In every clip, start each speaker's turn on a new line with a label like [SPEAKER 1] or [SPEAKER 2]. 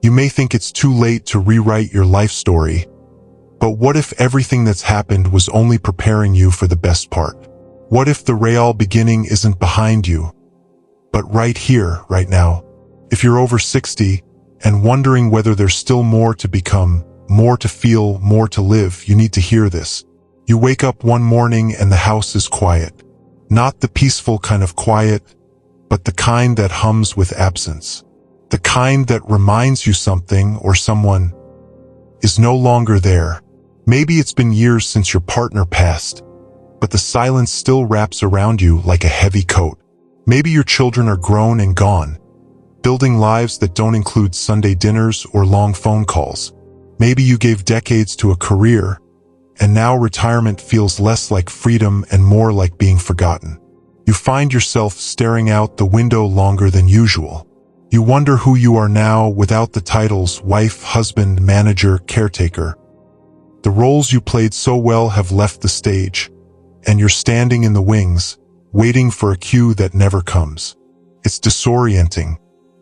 [SPEAKER 1] You may think it's too late to rewrite your life story, but what if everything that's happened was only preparing you for the best part? What if the real beginning isn't behind you, but right here, right now? If you're over 60 and wondering whether there's still more to become, more to feel, more to live, you need to hear this. You wake up one morning and the house is quiet. Not the peaceful kind of quiet, but the kind that hums with absence. The kind that reminds you something or someone is no longer there. Maybe it's been years since your partner passed, but the silence still wraps around you like a heavy coat. Maybe your children are grown and gone, building lives that don't include Sunday dinners or long phone calls. Maybe you gave decades to a career, and now retirement feels less like freedom and more like being forgotten. You find yourself staring out the window longer than usual. You wonder who you are now without the titles wife, husband, manager, caretaker. The roles you played so well have left the stage, and you're standing in the wings, waiting for a cue that never comes. It's disorienting.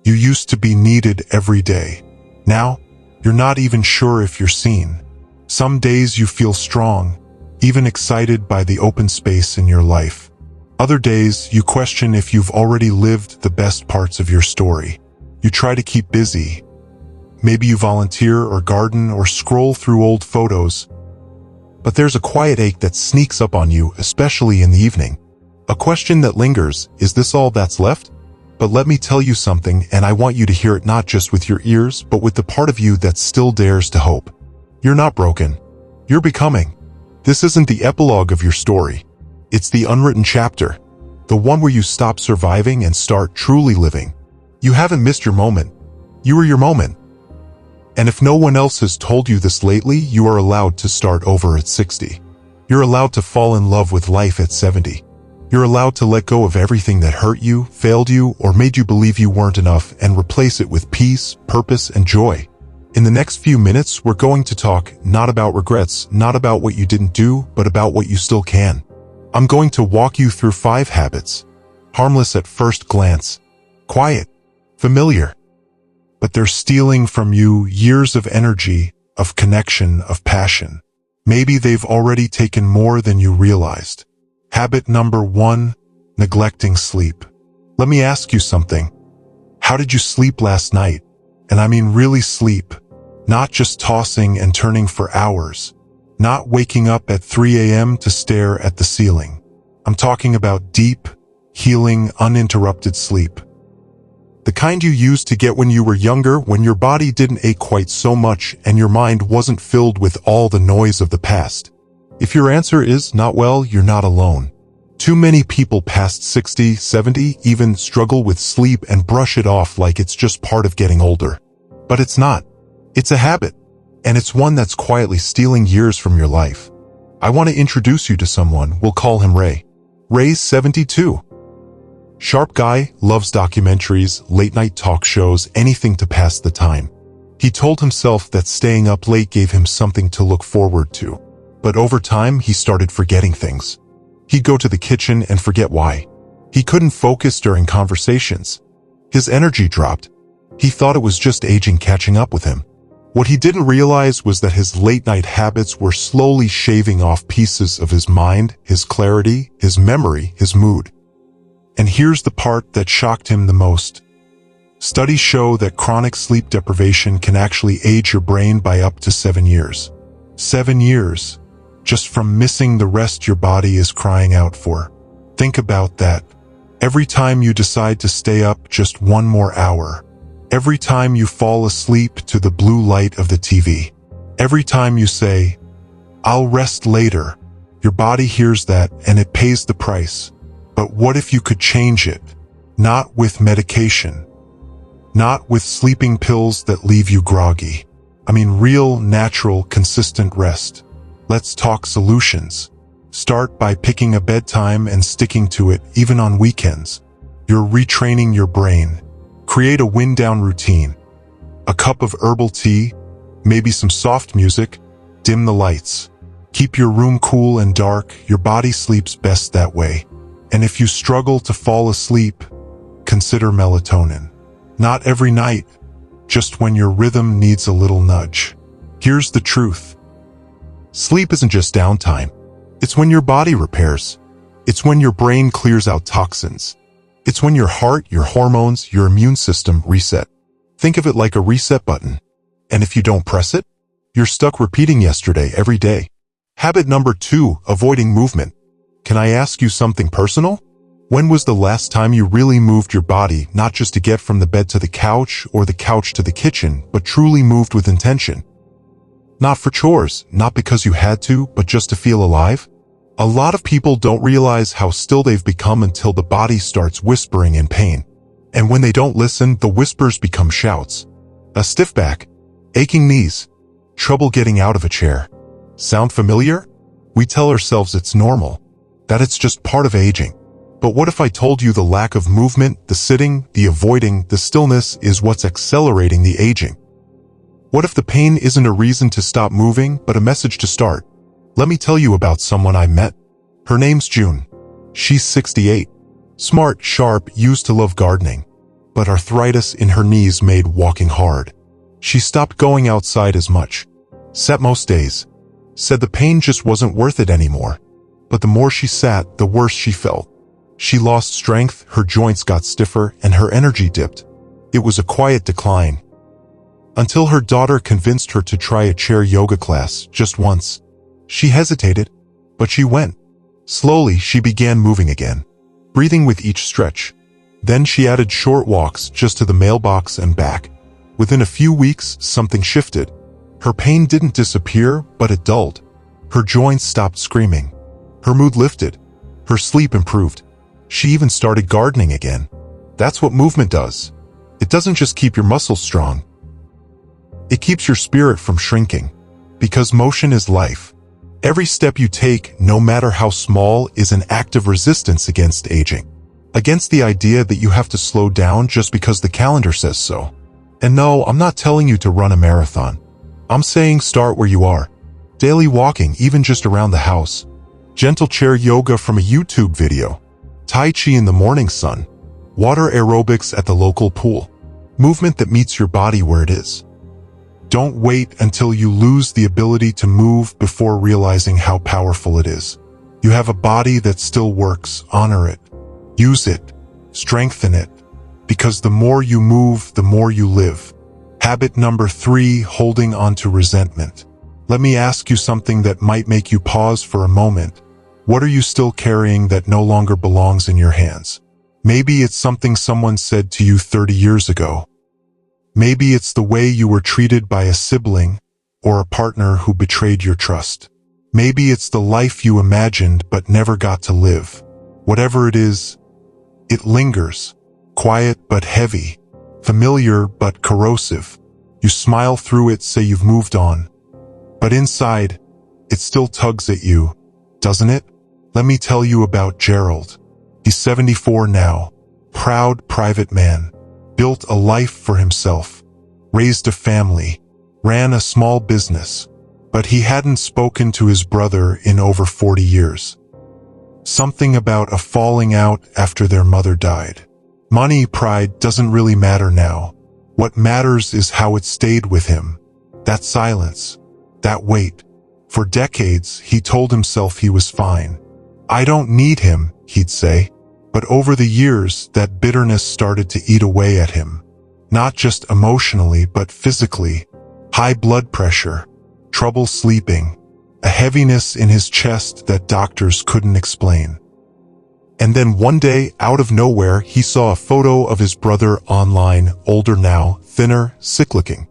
[SPEAKER 1] You used to be needed every day. Now, you're not even sure if you're seen. Some days you feel strong, even excited by the open space in your life. Other days, you question if you've already lived the best parts of your story. You try to keep busy. Maybe you volunteer or garden or scroll through old photos. But there's a quiet ache that sneaks up on you, especially in the evening. A question that lingers, is this all that's left? But let me tell you something, and I want you to hear it not just with your ears, but with the part of you that still dares to hope. You're not broken. You're becoming. This isn't the epilogue of your story. It's the unwritten chapter. The one where you stop surviving and start truly living. You haven't missed your moment. You were your moment. And if no one else has told you this lately, you are allowed to start over at 60. You're allowed to fall in love with life at 70. You're allowed to let go of everything that hurt you, failed you, or made you believe you weren't enough and replace it with peace, purpose, and joy. In the next few minutes, we're going to talk not about regrets, not about what you didn't do, but about what you still can. I'm going to walk you through 5 habits. Harmless at first glance. Quiet. Familiar. But they're stealing from you years of energy, of connection, of passion. Maybe they've already taken more than you realized. Habit number 1, neglecting sleep. Let me ask you something. How did you sleep last night? And I mean really sleep. Not just tossing and turning for hours. Not waking up at 3 a.m. to stare at the ceiling. I'm talking about deep, healing, uninterrupted sleep. The kind you used to get when you were younger, when your body didn't ache quite so much and your mind wasn't filled with all the noise of the past. If your answer is not, well, you're not alone. Too many people past 60, 70 even struggle with sleep and brush it off like it's just part of getting older. But it's not. It's a habit. And it's one that's quietly stealing years from your life. I want to introduce you to someone. We'll call him Ray. Ray's 72. Sharp guy, loves documentaries, late-night talk shows, anything to pass the time. He told himself that staying up late gave him something to look forward to. But over time, he started forgetting things. He'd go to the kitchen and forget why. He couldn't focus during conversations. His energy dropped. He thought it was just aging catching up with him. What he didn't realize was that his late-night habits were slowly shaving off pieces of his mind, his clarity, his memory, his mood. And here's the part that shocked him the most. Studies show that chronic sleep deprivation can actually age your brain by up to 7 years. 7 years, just from missing the rest your body is crying out for. Think about that. Every time you decide to stay up just 1 more hour. Every time you fall asleep to the blue light of the TV. Every time you say, "I'll rest later," your body hears that and it pays the price. But what if you could change it? Not with medication. Not with sleeping pills that leave you groggy. I mean real, natural, consistent rest. Let's talk solutions. Start by picking a bedtime and sticking to it, even on weekends. You're retraining your brain. Create a wind-down routine. A cup of herbal tea, maybe some soft music, dim the lights. Keep your room cool and dark, your body sleeps best that way. And if you struggle to fall asleep, consider melatonin. Not every night, just when your rhythm needs a little nudge. Here's the truth. Sleep isn't just downtime. It's when your body repairs. It's when your brain clears out toxins. It's when your heart, your hormones, your immune system reset. Think of it like a reset button. And if you don't press it, you're stuck repeating yesterday every day. Habit number 2, avoiding movement. Can I ask you something personal? When was the last time you really moved your body, not just to get from the bed to the couch or the couch to the kitchen, but truly moved with intention? Not for chores, not because you had to, but just to feel alive? A lot of people don't realize how still they've become until the body starts whispering in pain. And when they don't listen, the whispers become shouts. A stiff back, aching knees, trouble getting out of a chair. Sound familiar? We tell ourselves it's normal, that it's just part of aging. But what if I told you the lack of movement, the sitting, the avoiding, the stillness is what's accelerating the aging? What if the pain isn't a reason to stop moving, but a message to start? Let me tell you about someone I met. Her name's June. She's 68. Smart, sharp, used to love gardening. But arthritis in her knees made walking hard. She stopped going outside as much. Sat most days. Said the pain just wasn't worth it anymore. But the more she sat, the worse she felt. She lost strength, her joints got stiffer, and her energy dipped. It was a quiet decline. Until her daughter convinced her to try a chair yoga class just once. She hesitated, but she went. Slowly, she began moving again, breathing with each stretch. Then she added short walks just to the mailbox and back. Within a few weeks, something shifted. Her pain didn't disappear, but it dulled. Her joints stopped screaming. Her mood lifted. Her sleep improved. She even started gardening again. That's what movement does. It doesn't just keep your muscles strong. It keeps your spirit from shrinking. Because motion is life. Every step you take, no matter how small, is an act of resistance against aging. Against the idea that you have to slow down just because the calendar says so. And no, I'm not telling you to run a marathon. I'm saying start where you are. Daily walking, even just around the house. Gentle chair yoga from a YouTube video. Tai Chi in the morning sun. Water aerobics at the local pool. Movement that meets your body where it is. Don't wait until you lose the ability to move before realizing how powerful it is. You have a body that still works. Honor it. Use it. Strengthen it. Because the more you move, the more you live. Habit number 3, holding on to resentment. Let me ask you something that might make you pause for a moment. What are you still carrying that no longer belongs in your hands? Maybe it's something someone said to you 30 years ago. Maybe it's the way you were treated by a sibling or a partner who betrayed your trust. Maybe it's the life you imagined but never got to live. Whatever it is, it lingers. Quiet but heavy. Familiar but corrosive. You smile through it, say you've moved on. But inside, it still tugs at you, doesn't it? Let me tell you about Gerald. He's 74 now. Proud, private man. Built a life for himself. Raised a family. Ran a small business. But he hadn't spoken to his brother in over 40 years. Something about a falling out after their mother died. Money, pride doesn't really matter now. What matters is how it stayed with him. That silence. That weight. For decades, he told himself he was fine. I don't need him, he'd say. But over the years, that bitterness started to eat away at him. Not just emotionally, but physically. High blood pressure. Trouble sleeping. A heaviness in his chest that doctors couldn't explain. And then one day, out of nowhere, he saw a photo of his brother online, older now, thinner, sick-looking.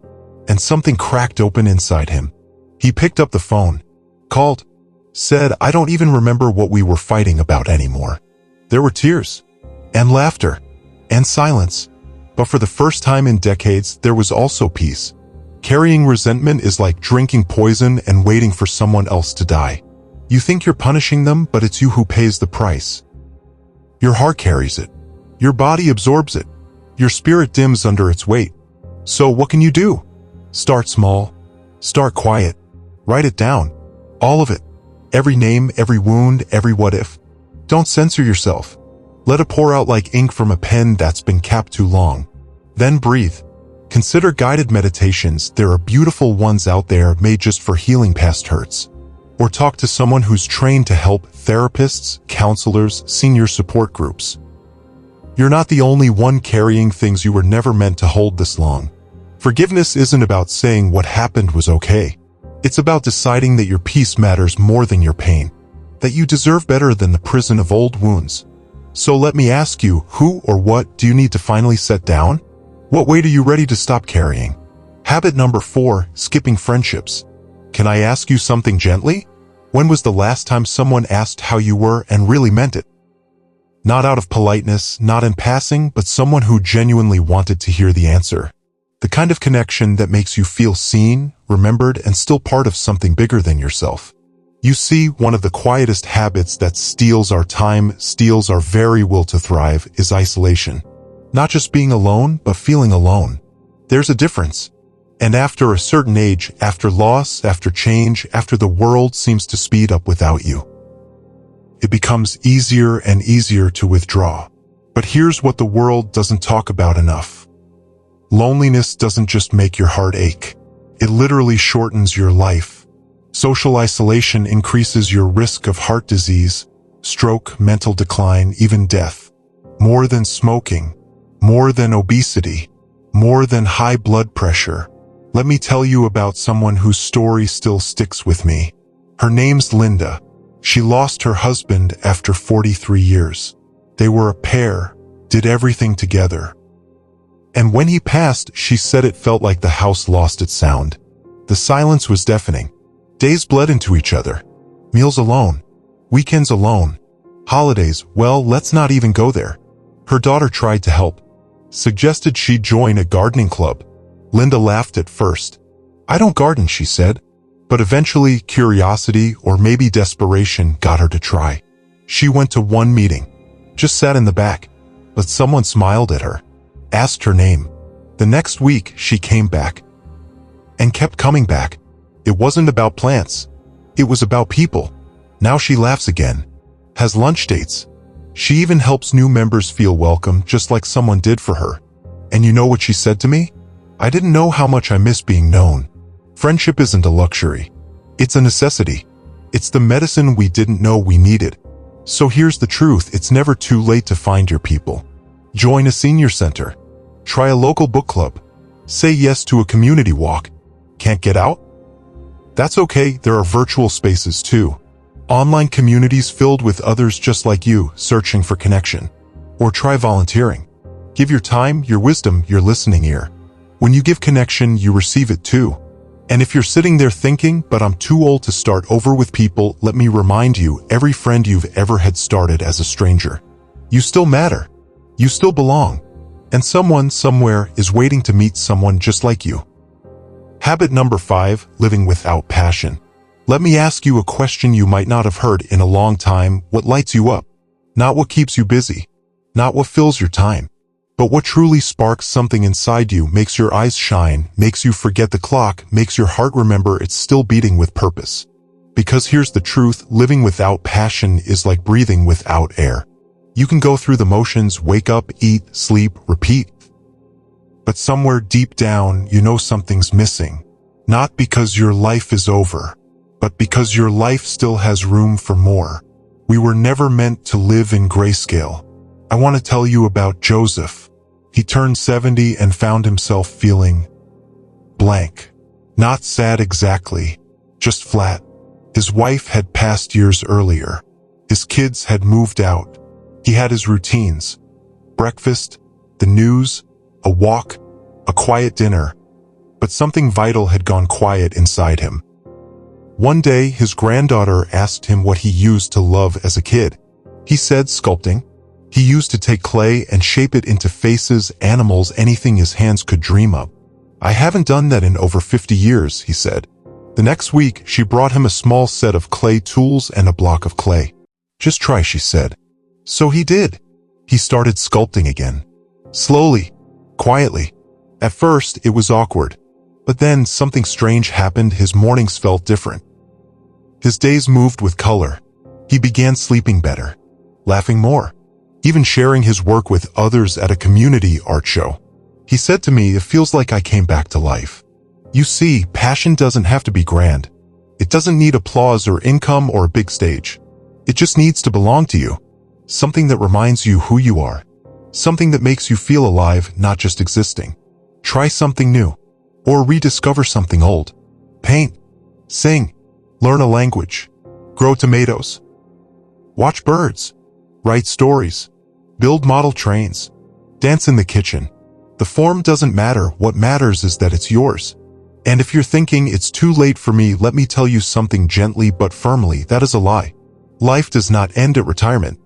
[SPEAKER 1] And something cracked open inside him. He picked up the phone, called, said, I don't even remember what we were fighting about anymore. There were tears, and laughter, and silence. But for the first time in decades, there was also peace. Carrying resentment is like drinking poison and waiting for someone else to die. You think you're punishing them, but it's you who pays the price. Your heart carries it. Your body absorbs it. Your spirit dims under its weight. So what can you do? Start small. Start quiet. Write it down. All of it. Every name, every wound, every what if. Don't censor yourself. Let it pour out like ink from a pen that's been capped too long. Then breathe. Consider guided meditations. There are beautiful ones out there made just for healing past hurts. Or talk to someone who's trained to help: therapists, counselors, senior support groups. You're not the only one carrying things you were never meant to hold this long. Forgiveness isn't about saying what happened was okay. It's about deciding that your peace matters more than your pain, that you deserve better than the prison of old wounds. So let me ask you, who or what do you need to finally set down? What weight are you ready to stop carrying? Habit number 4, skipping friendships. Can I ask you something gently? When was the last time someone asked how you were and really meant it? Not out of politeness, not in passing, but someone who genuinely wanted to hear the answer. The kind of connection that makes you feel seen, remembered, and still part of something bigger than yourself. You see, one of the quietest habits that steals our time, steals our very will to thrive, is isolation. Not just being alone, but feeling alone. There's a difference. And after a certain age, after loss, after change, after the world seems to speed up without you, it becomes easier and easier to withdraw. But here's what the world doesn't talk about enough. Loneliness doesn't just make your heart ache. It literally shortens your life. Social isolation increases your risk of heart disease, stroke, mental decline, even death. More than smoking, more than obesity, more than high blood pressure. Let me tell you about someone whose story still sticks with me. Her name's Linda. She lost her husband after 43 years. They were a pair, did everything together. And when he passed, she said it felt like the house lost its sound. The silence was deafening. Days bled into each other. Meals alone. Weekends alone. Holidays, well, let's not even go there. Her daughter tried to help. Suggested she join a gardening club. Linda laughed at first. "I don't garden," she said. But eventually, curiosity or maybe desperation got her to try. She went to one meeting. Just sat in the back. But someone smiled at her. Asked her name. The next week, she came back. And kept coming back. It wasn't about plants. It was about people. Now she laughs again. Has lunch dates. She even helps new members feel welcome, just like someone did for her. And you know what she said to me? "I didn't know how much I miss being known." Friendship isn't a luxury. It's a necessity. It's the medicine we didn't know we needed. So here's the truth, it's never too late to find your people. Join a senior center. Try a local book club. Say yes to a community walk. Can't get out? That's okay, there are virtual spaces too. Online communities filled with others just like you, searching for connection. Or try volunteering. Give your time, your wisdom, your listening ear. When you give connection, you receive it too. And if you're sitting there thinking, "But I'm too old to start over with people," let me remind you, every friend you've ever had started as a stranger. You still matter. You still belong. And someone, somewhere, is waiting to meet someone just like you. Habit number 5, living without passion. Let me ask you a question you might not have heard in a long time. What lights you up? Not what keeps you busy. Not what fills your time. But what truly sparks something inside you, makes your eyes shine, makes you forget the clock, makes your heart remember it's still beating with purpose. Because here's the truth, living without passion is like breathing without air. You can go through the motions, wake up, eat, sleep, repeat. But somewhere deep down, you know something's missing. Not because your life is over, but because your life still has room for more. We were never meant to live in grayscale. I want to tell you about Joseph. He turned 70 and found himself feeling blank. Not sad exactly, just flat. His wife had passed years earlier. His kids had moved out. He had his routines. Breakfast, the news, a walk, a quiet dinner. But something vital had gone quiet inside him. One day, his granddaughter asked him what he used to love as a kid. He said sculpting. He used to take clay and shape it into faces, animals, anything his hands could dream of. "I haven't done that in over 50 years, he said. The next week, she brought him a small set of clay tools and a block of clay. "Just try," she said. So he did. He started sculpting again. Slowly, quietly. At first, it was awkward. But then something strange happened. His mornings felt different. His days moved with color. He began sleeping better, laughing more, even sharing his work with others at a community art show. He said to me, "It feels like I came back to life." You see, passion doesn't have to be grand. It doesn't need applause or income or a big stage. It just needs to belong to you. Something that reminds you who you are. Something that makes you feel alive, not just existing. Try something new. Or rediscover something old. Paint. Sing. Learn a language. Grow tomatoes. Watch birds. Write stories. Build model trains. Dance in the kitchen. The form doesn't matter. What matters is that it's yours. And if you're thinking it's too late for me, let me tell you something gently but firmly. That is a lie. Life does not end at retirement.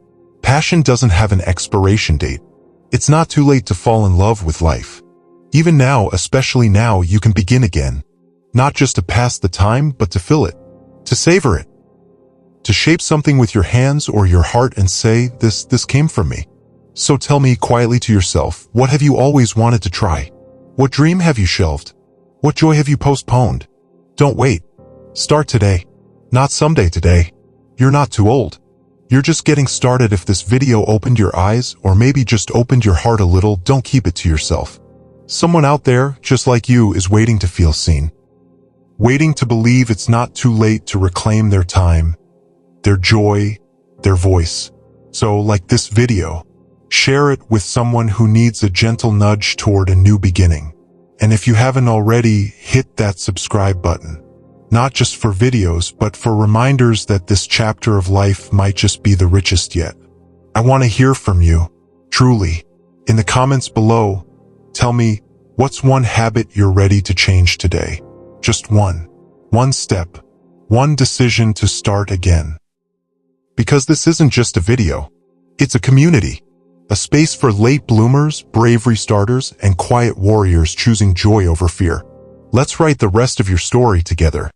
[SPEAKER 1] Passion doesn't have an expiration date. It's not too late to fall in love with life. Even now, especially now, you can begin again. Not just to pass the time, but to fill it. To savor it. To shape something with your hands or your heart and say, this came from me. So tell me quietly to yourself, what have you always wanted to try? What dream have you shelved? What joy have you postponed? Don't wait. Start today. Not someday, today. You're not too old. You're just getting started. If this video opened your eyes or maybe just opened your heart a little, don't keep it to yourself. Someone out there, just like you, is waiting to feel seen. Waiting to believe it's not too late to reclaim their time, their joy, their voice. So, like this video, share it with someone who needs a gentle nudge toward a new beginning. And if you haven't already, hit that subscribe button. Not just for videos, but for reminders that this chapter of life might just be the richest yet. I want to hear from you, truly. In the comments below, tell me, what's one habit you're ready to change today? Just one. One step. One decision to start again. Because this isn't just a video. It's a community. A space for late bloomers, brave restarters, and quiet warriors choosing joy over fear. Let's write the rest of your story together.